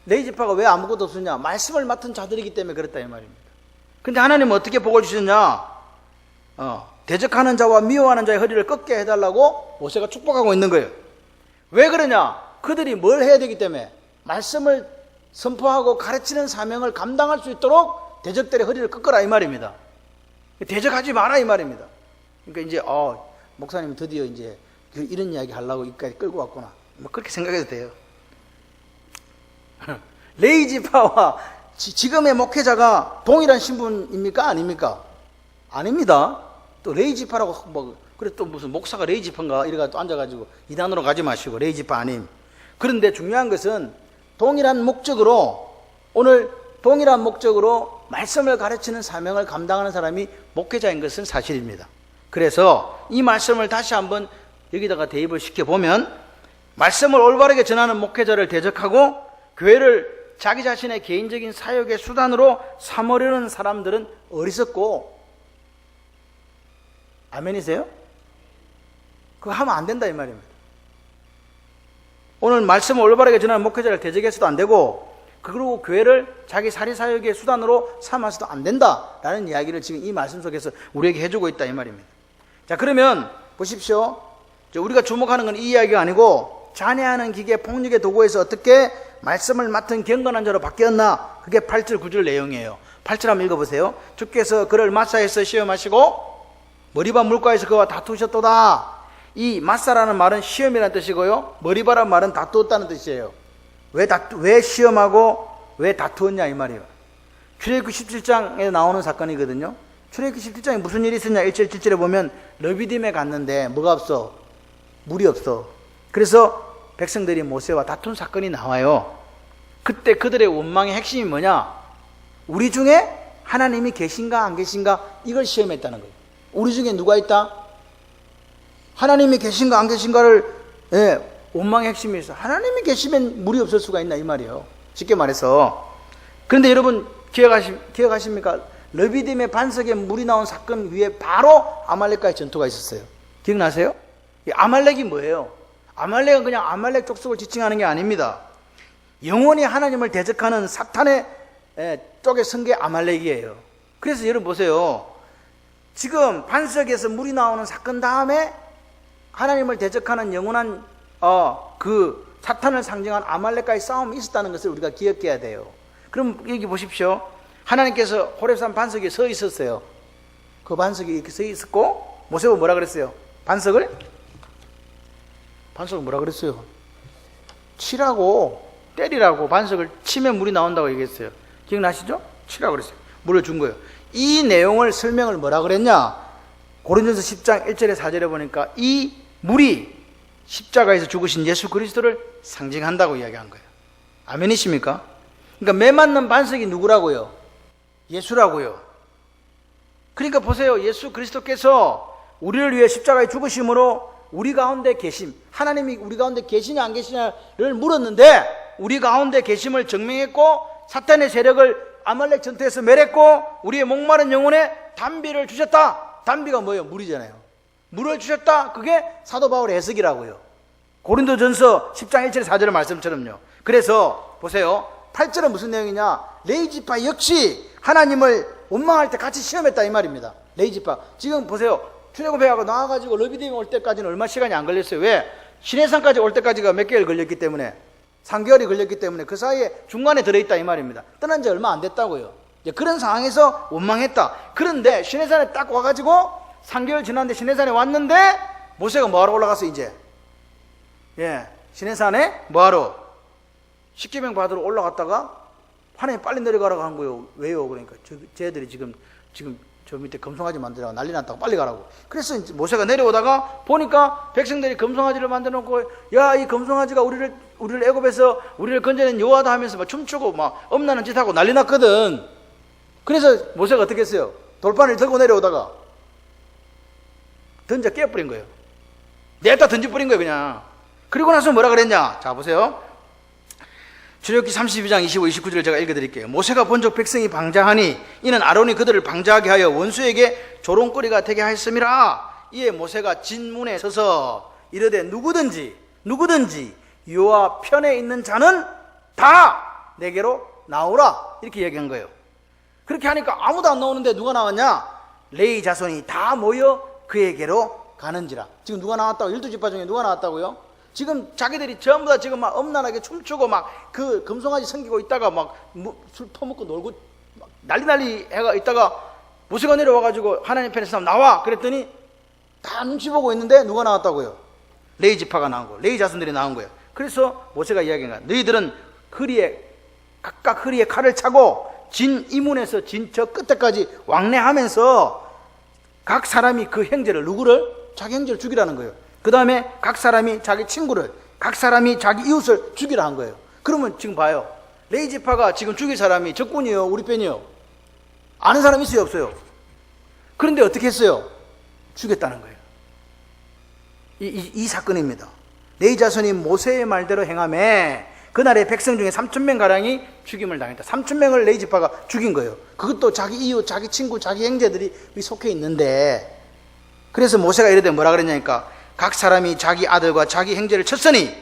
레위지파가 왜 아무것도 없었냐? 말씀을 맡은 자들이기 때문에 그랬다 이 말입니다. 근데 하나님은 어떻게 복을 주셨냐? 대적하는 자와 미워하는 자의 허리를 꺾게 해달라고 모세가 축복하고 있는 거예요. 왜 그러냐? 그들이 뭘 해야 되기 때문에, 말씀을 선포하고 가르치는 사명을 감당할 수 있도록 대적들의 허리를 꺾어라 이 말입니다. 대적하지 마라 이 말입니다. 그러니까 이제 목사님이 드디어 이제 이런 이야기 하려고 여기까지 끌고 왔구나, 뭐 그렇게 생각해도 돼요. 레위지파와 지금의 목회자가 동일한 신분입니까? 아닙니까? 아닙니다. 또 레위지파라고 그래 또 무슨 목사가 레위지파인가 이래가 또 앉아가지고 이단으로 가지 마시고, 레위지파 아님. 그런데 중요한 것은 동일한 목적으로, 오늘 동일한 목적으로 말씀을 가르치는 사명을 감당하는 사람이 목회자인 것은 사실입니다. 그래서 이 말씀을 다시 한번 여기다가 대입을 시켜보면, 말씀을 올바르게 전하는 목회자를 대적하고 교회를 자기 자신의 개인적인 사역의 수단으로 삼으려는 사람들은 어리석고, 아멘이세요? 그거 하면 안 된다 이 말입니다. 오늘 말씀을 올바르게 전하는 목회자를 대적해서도 안 되고, 그리고 교회를 자기 사리사역의 수단으로 삼아서도 안 된다라는 이야기를 지금 이 말씀 속에서 우리에게 해주고 있다 이 말입니다. 자, 그러면 보십시오. 우리가 주목하는 건 이 이야기가 아니고, 잔해하는 기계 폭력의 도구에서 어떻게 말씀을 맡은 경건한 자로 바뀌었나, 그게 8절 9절 내용이에요. 8절 한번 읽어보세요. 주께서 그를 마사에서 시험하시고 머리바 물가에서 그와 다투셨도다. 이 마사라는 말은 시험이라는 뜻이고요, 머리바라는 말은 다투었다는 뜻이에요. 왜 시험하고 왜 다투었냐 이 말이에요. 출애굽기 17장에 나오는 사건이거든요. 출애굽기 17장에 무슨 일이 있었냐, 1절 7절에 보면 르비딤에 갔는데 뭐가 없어? 물이 없어. 그래서 백성들이 모세와 다툰 사건이 나와요. 그때 그들의 원망의 핵심이 뭐냐? 우리 중에 하나님이 계신가 안 계신가, 이걸 시험했다는 거예요. 우리 중에 누가 있다? 하나님이 계신가 안 계신가를, 원망의 핵심이 있어. 하나님이 계시면 물이 없을 수가 있나 이 말이에요, 쉽게 말해서. 그런데 여러분 기억하십니까? 르비딤의 반석에 물이 나온 사건 위에 바로 아말렉과의 전투가 있었어요. 기억나세요? 아말렉이 뭐예요? 아말렉은 그냥 아말렉 족속을 지칭하는 게 아닙니다. 영원히 하나님을 대적하는 사탄의 쪽에 선 게 아말렉이에요. 그래서 여러분 보세요. 지금 반석에서 물이 나오는 사건 다음에 하나님을 대적하는 영원한 그 사탄을 상징한 아말렉과의 싸움이 있었다는 것을 우리가 기억해야 돼요. 그럼 여기 보십시오. 하나님께서 호렙산 반석에 서 있었어요. 그 반석이 이렇게 서 있었고 모세가 뭐라 그랬어요? 반석을 뭐라 그랬어요? 치라고, 때리라고. 반석을 치면 물이 나온다고 얘기했어요. 기억나시죠? 치라고 그랬어요. 물을 준 거예요. 이 내용을 설명을 뭐라 그랬냐? 고린도서 10장 1절에 4절에 보니까 이 물이 십자가에서 죽으신 예수 그리스도를 상징한다고 이야기한 거예요. 아멘이십니까? 그러니까 매 맞는 반석이 누구라고요? 예수라고요. 그러니까 보세요. 예수 그리스도께서 우리를 위해 십자가에 죽으심으로 우리 가운데 계심, 하나님이 우리 가운데 계시냐 안 계시냐를 물었는데 우리 가운데 계심을 증명했고 사탄의 세력을 아말렉 전투에서 멸했고 우리의 목마른 영혼에 단비를 주셨다. 단비가 뭐예요? 물이잖아요. 물을 주셨다. 그게 사도 바울의 해석이라고요. 고린도전서 10장 1절 4절의 말씀처럼요. 그래서 보세요. 8절은 무슨 내용이냐? 레이지파 역시 하나님을 원망할 때 같이 시험했다 이 말입니다. 레이지파. 지금 보세요. 출애굽해하고 나와가지고 르비딤 올 때까지는 얼마 시간이 안 걸렸어요. 왜? 시내산까지 올 때까지가 몇 개월 걸렸기 때문에 3개월이 걸렸기 때문에 그 사이에 중간에 들어있다 이 말입니다. 떠난 지 얼마 안 됐다고요. 그런 상황에서 원망했다. 그런데 시내산에 딱 와가지고 3개월 지났는데 시내산에 왔는데 모세가 뭐하러 올라갔어 이제? 시내산에 뭐하러? 십계명 받으러 올라갔다가 하나님 빨리 내려가라고 한 거예요. 왜요? 그러니까 쟤들이 지금 저 밑에 금송아지 만들다가 난리 났다고 빨리 가라고. 그래서 이제 모세가 내려오다가 보니까 백성들이 금송아지를 만들어 놓고 야, 이 금송아지가 우리를 애굽에서 우리를 건져낸 여호와다 하면서 막 춤추고 막 엄나는 짓 하고 난리 났거든. 그래서 모세가 어떻게 했어요? 돌판을 들고 내려오다가 던져 깨버린 거예요. 냅다 던져버린 거예요 그냥. 그리고 나서 뭐라 그랬냐? 자 보세요. 출애굽기 32장 25, 29절을 제가 읽어드릴게요. 모세가 본적 백성이 방자하니 이는 아론이 그들을 방자하게 하여 원수에게 조롱거리가 되게 하였음이라. 이에 모세가 진문에 서서 이르되 누구든지 여호와 편에 있는 자는 다 내게로 나오라 이렇게 얘기한 거예요. 그렇게 하니까 아무도 안 나오는데 누가 나왔냐? 레위 자손이 다 모여 그에게로 가는지라. 지금 누가 나왔다고? 12지파 중에 누가 나왔다고요? 지금 자기들이 전부 다 지금 막 엄란하게 춤추고 막 그 금송아지 섬기고 있다가 막 술 퍼먹고 놀고 막 난리 해가 있다가 모세가 내려와가지고 하나님 편에 사람 나와 그랬더니 다 눈치 보고 있는데 누가 나왔다고요? 레위 지파가 나온 거예요. 레위 자손들이 나온 거예요. 그래서 모세가 이야기한 거야. 너희들은 각각 허리에 칼을 차고 진 이문에서 진 저 끝에까지 왕래하면서 각 사람이 그 형제를 누구를? 자기 형제를 죽이라는 거예요. 그 다음에 각 사람이 자기 친구를, 각 사람이 자기 이웃을 죽이라 한 거예요. 그러면 지금 봐요. 레위 지파가 지금 죽일 사람이 적군이요, 우리 편이요? 아는 사람 있어요, 없어요? 그런데 어떻게 했어요? 죽였다는 거예요. 이 사건입니다. 레위 자손이 모세의 말대로 행하매 그날의 백성 중에 3,000명가량이 죽임을 당했다. 3,000명을 레위 지파가 죽인 거예요. 그것도 자기 이웃, 자기 친구, 자기 형제들이 속해 있는데, 그래서 모세가 이르되 뭐라 그랬냐니까 각 사람이 자기 아들과 자기 형제를 쳤으니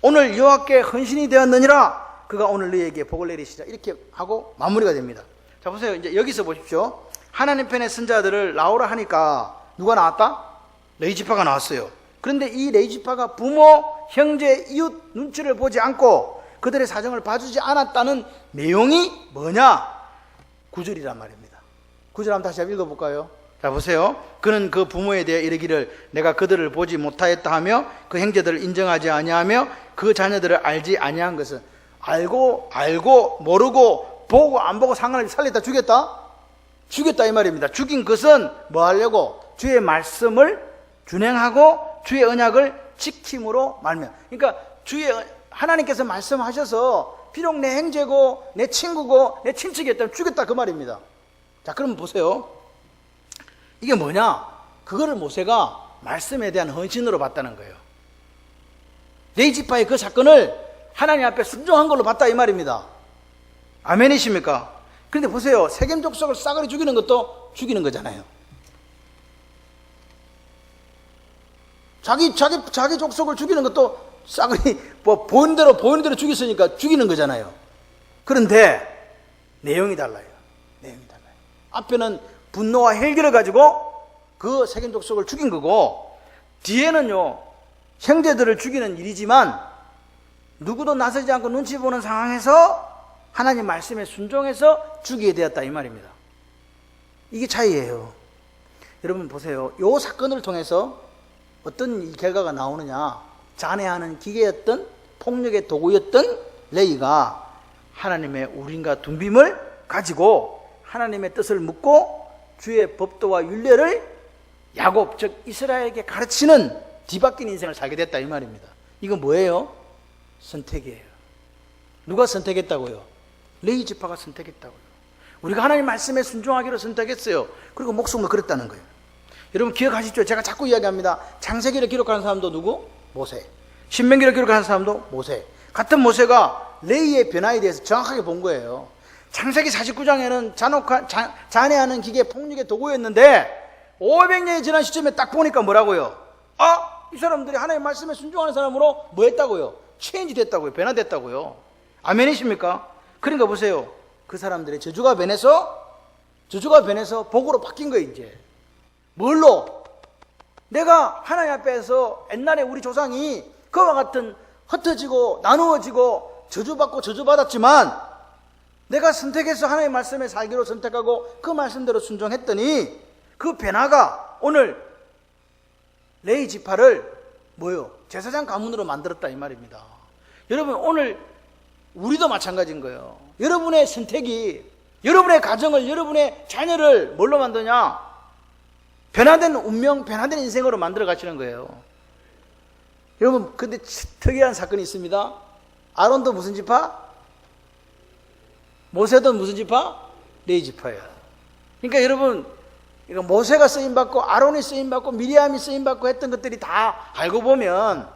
오늘 여호와께 헌신이 되었느니라. 그가 오늘 너희에게 복을 내리시라. 이렇게 하고 마무리가 됩니다. 자 보세요. 이제 여기서 보십시오. 하나님 편의 선자들을 나오라 하니까 누가 나왔다? 레위 지파가 나왔어요. 그런데 이 레위 지파가 부모, 형제, 이웃 눈치를 보지 않고 그들의 사정을 봐주지 않았다는 내용이 뭐냐? 9절이란 말입니다. 9절 한번 다시 한번 읽어볼까요? 자 보세요. 그는 그 부모에 대해 이르기를 내가 그들을 보지 못하였다 하며 그 형제들을 인정하지 아니하며 그 자녀들을 알지 아니한 것은 알고 모르고 보고 안 보고 상관없이 살렸다 죽였다 이 말입니다. 죽인 것은 뭐 하려고? 주의 말씀을 준행하고 주의 언약을 지킴으로 말며. 그러니까 하나님께서 말씀하셔서 비록 내 형제고 내 친구고 내 친척이었다면 죽였다 그 말입니다. 자 그럼 보세요. 이게 뭐냐? 그거를 모세가 말씀에 대한 헌신으로 봤다는 거예요. 레위 지파의 그 사건을 하나님 앞에 순종한 걸로 봤다 이 말입니다. 아멘이십니까? 그런데 보세요. 세겜 족속을 싸그리 죽이는 것도 죽이는 거잖아요. 자기 족속을 죽이는 것도 싸그리 보이는 대로 죽였으니까 죽이는 거잖아요. 그런데 내용이 달라요. 내용이 달라요. 앞에는 분노와 헬기를 가지고 그 세겜 족속을 죽인 거고, 뒤에는요 형제들을 죽이는 일이지만 누구도 나서지 않고 눈치 보는 상황에서 하나님 말씀에 순종해서 죽이게 되었다 이 말입니다. 이게 차이예요. 여러분 보세요. 이 사건을 통해서 어떤 결과가 나오느냐. 잔해하는 기계였던, 폭력의 도구였던 레이가 하나님의 우린과 둔빔을 가지고 하나님의 뜻을 묻고 주의 법도와 율례를 야곱 즉 이스라엘에게 가르치는 뒤바뀐 인생을 살게 됐다 이 말입니다. 이건 뭐예요? 선택이에요. 누가 선택했다고요? 레위 지파가 선택했다고요. 우리가 하나님 말씀에 순종하기로 선택했어요. 그리고 목숨을 걸었다는 거예요. 여러분 기억하십시오. 제가 자꾸 이야기합니다. 창세기를 기록하는 사람도 누구? 모세. 신명기를 기록하는 사람도 모세. 같은 모세가 레위의 변화에 대해서 정확하게 본 거예요. 창세기 49장에는 잔해하는 기계 폭력의 도구였는데 500년이 지난 시점에 딱 보니까 뭐라고요? 이 사람들이 하나님의 말씀에 순종하는 사람으로 뭐 했다고요? 체인지 됐다고요. 변화됐다고요. 아멘이십니까? 그러니까 보세요. 그 사람들의 저주가 변해서 복으로 바뀐 거예요. 이제 뭘로? 내가 하나님 앞에서 옛날에 우리 조상이 그와 같은 흩어지고 나누어지고 저주받고 저주받았지만 내가 선택해서 하나님의 말씀에 살기로 선택하고 그 말씀대로 순종했더니 그 변화가 오늘 레위 지파를 뭐요? 제사장 가문으로 만들었다 이 말입니다. 여러분 오늘 우리도 마찬가지인 거예요. 여러분의 선택이 여러분의 가정을, 여러분의 자녀를 뭘로 만드냐? 변화된 운명, 변화된 인생으로 만들어 가시는 거예요. 여러분 근데 특이한 사건이 있습니다. 아론도 무슨 지파? 모세도 무슨 지파? 레위 지파예요. 그러니까 여러분 모세가 쓰임받고 아론이 쓰임받고 미리암이 쓰임받고 했던 것들이 다 알고 보면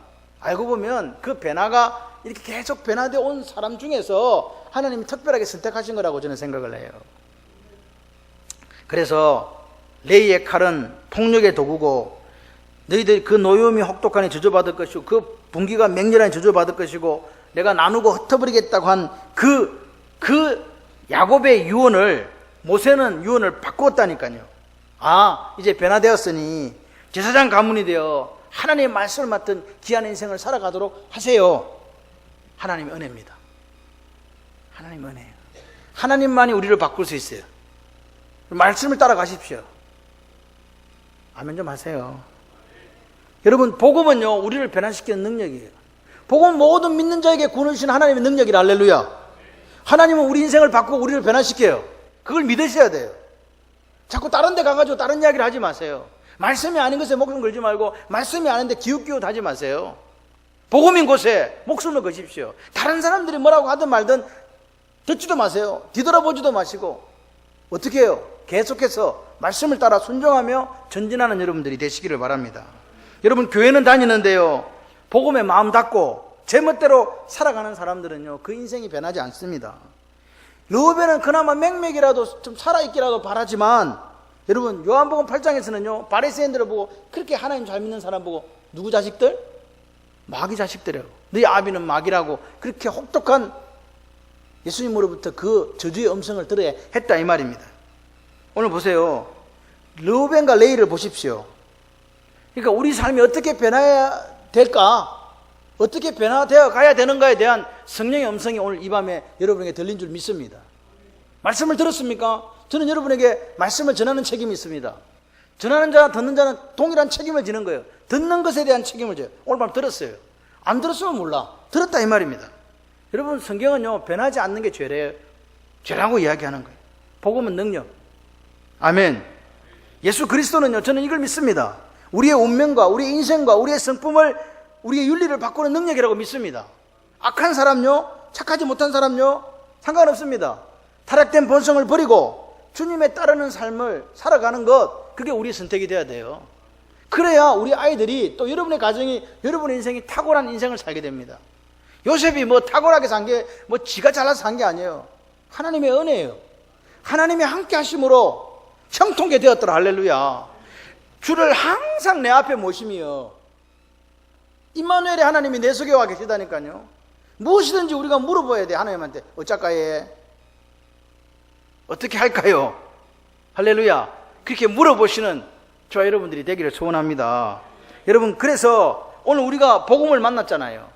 그 변화가 이렇게 계속 변화되어 온 사람 중에서 하나님이 특별하게 선택하신 거라고 저는 생각을 해요. 그래서 레위의 칼은 폭력의 도구고 너희들이 그 노여움이 혹독하니 저주받을 것이고 그 분기가 맹렬하니 저주받을 것이고 내가 나누고 흩어버리겠다고 한 그 야곱의 유언을 모세는 유언을 바꾸었다니까요. 이제 변화되었으니 제사장 가문이 되어 하나님의 말씀을 맡은 귀한 인생을 살아가도록 하세요. 하나님의 은혜입니다. 하나님의 은혜예요. 하나님만이 우리를 바꿀 수 있어요. 말씀을 따라가십시오. 아멘 좀 하세요. 여러분 복음은요 우리를 변화시키는 능력이에요. 복음 모든 믿는 자에게 구원을 주시는 하나님의 능력이라. 할렐루야. 하나님은 우리 인생을 바꾸고 우리를 변화시켜요. 그걸 믿으셔야 돼요. 자꾸 다른 데 가가지고 다른 이야기를 하지 마세요. 말씀이 아닌 것에 목숨 걸지 말고 말씀이 아닌데 기웃기웃하지 마세요. 복음인 곳에 목숨을 거십시오. 다른 사람들이 뭐라고 하든 말든 듣지도 마세요. 뒤돌아보지도 마시고 어떻게 해요? 계속해서 말씀을 따라 순종하며 전진하는 여러분들이 되시기를 바랍니다. 여러분 교회는 다니는데요 복음에 마음 닫고 제멋대로 살아가는 사람들은요 그 인생이 변하지 않습니다. 르우벤은 그나마 맹맥이라도 좀 살아있기라도 바라지만 여러분 요한복음 8장에서는요 바리새인들을 보고 그렇게 하나님 잘 믿는 사람 보고 누구 자식들? 마귀 자식들이에요. 너희 아비는 마귀라고 그렇게 혹독한 예수님으로부터 그 저주의 음성을 들어야 했다 이 말입니다. 오늘 보세요. 르우벤과 레위를 보십시오. 그러니까 우리 삶이 어떻게 변화해야 될까? 어떻게 변화되어 가야 되는가에 대한 성령의 음성이 오늘 이 밤에 여러분에게 들린 줄 믿습니다. 말씀을 들었습니까? 저는 여러분에게 말씀을 전하는 책임이 있습니다. 전하는 자와 듣는 자는 동일한 책임을 지는 거예요. 듣는 것에 대한 책임을 져요. 오늘 밤 들었어요. 안 들었으면 몰라. 들었다 이 말입니다. 여러분 성경은요 변하지 않는 게 죄래요. 죄라고 이야기하는 거예요. 복음은 능력. 아멘. 예수 그리스도는요 저는 이걸 믿습니다. 우리의 운명과 우리의 인생과 우리의 성품을 우리의 윤리를 바꾸는 능력이라고 믿습니다. 악한 사람요 착하지 못한 사람요 상관없습니다. 타락된 본성을 버리고 주님에 따르는 삶을 살아가는 것 그게 우리의 선택이 돼야 돼요. 그래야 우리 아이들이 또 여러분의 가정이 여러분의 인생이 탁월한 인생을 살게 됩니다. 요셉이 뭐 탁월하게 산 게 뭐 지가 잘나서 산 게 아니에요. 하나님의 은혜예요. 하나님의 함께 하심으로 형통케 되었더라. 할렐루야. 주를 항상 내 앞에 모심이요 임마누엘의 하나님이 내 속에 와 계시다니까요. 무엇이든지 우리가 물어봐야 돼. 하나님한테 어쩔까 해. 어떻게 할까요? 할렐루야. 그렇게 물어보시는 저와 여러분들이 되기를 소원합니다. 여러분, 그래서 오늘 우리가 복음을 만났잖아요.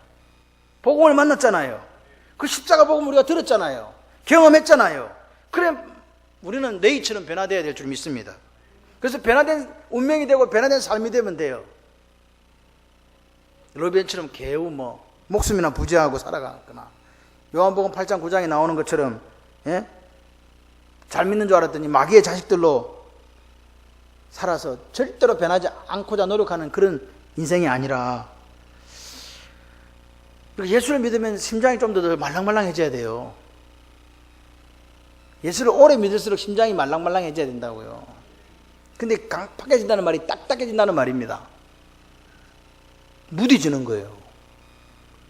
복음을 만났잖아요. 그 십자가 복음 우리가 들었잖아요. 경험했잖아요. 그래 우리는 너희처럼 변화되어야 될 줄 믿습니다. 그래서 변화된 운명이 되고 변화된 삶이 되면 돼요. 로벤처럼 개우 목숨이나 부지하고 살아가거나, 요한복음 8장 9장에 나오는 것처럼, 예? 잘 믿는 줄 알았더니 마귀의 자식들로 살아서 절대로 변하지 않고자 노력하는 그런 인생이 아니라, 예수를 믿으면 심장이 좀 더 말랑말랑해져야 돼요. 예수를 오래 믿을수록 심장이 말랑말랑해져야 된다고요. 근데 강팍해진다는 말이 딱딱해진다는 말입니다. 무디지는 거예요.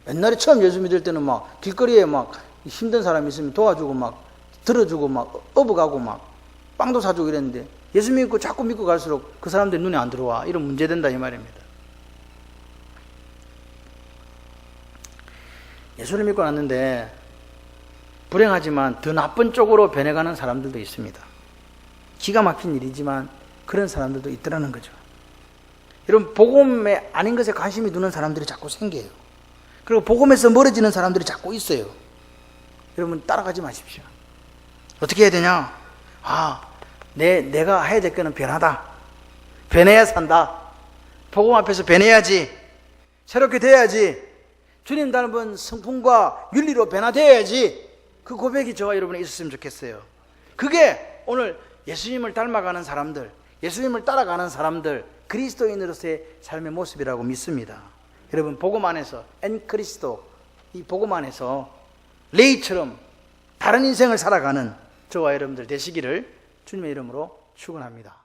옛날에 처음 예수 믿을 때는 막 길거리에 막 힘든 사람이 있으면 도와주고 막 들어주고 막 업어가고 막 빵도 사주고 이랬는데, 예수 믿고 자꾸 믿고 갈수록 그 사람들 눈에 안 들어와. 이런 문제 된다 이 말입니다. 예수를 믿고 났는데 불행하지만 더 나쁜 쪽으로 변해가는 사람들도 있습니다. 기가 막힌 일이지만 그런 사람들도 있더라는 거죠. 여러분, 복음에 아닌 것에 관심이 두는 사람들이 자꾸 생겨요. 그리고 복음에서 멀어지는 사람들이 자꾸 있어요. 여러분, 따라가지 마십시오. 어떻게 해야 되냐? 내가 해야 될 거는 변하다. 변해야 산다. 복음 앞에서 변해야지. 새롭게 돼야지. 주님 닮은 성품과 윤리로 변화되어야지. 그 고백이 저와 여러분이 있었으면 좋겠어요. 그게 오늘 예수님을 닮아가는 사람들, 예수님을 따라가는 사람들, 그리스도인으로서의 삶의 모습이라고 믿습니다. 여러분, 복음 안에서 그리스도, 이 복음 안에서 레이처럼 다른 인생을 살아가는 저와 여러분들 되시기를 주님의 이름으로 축원합니다.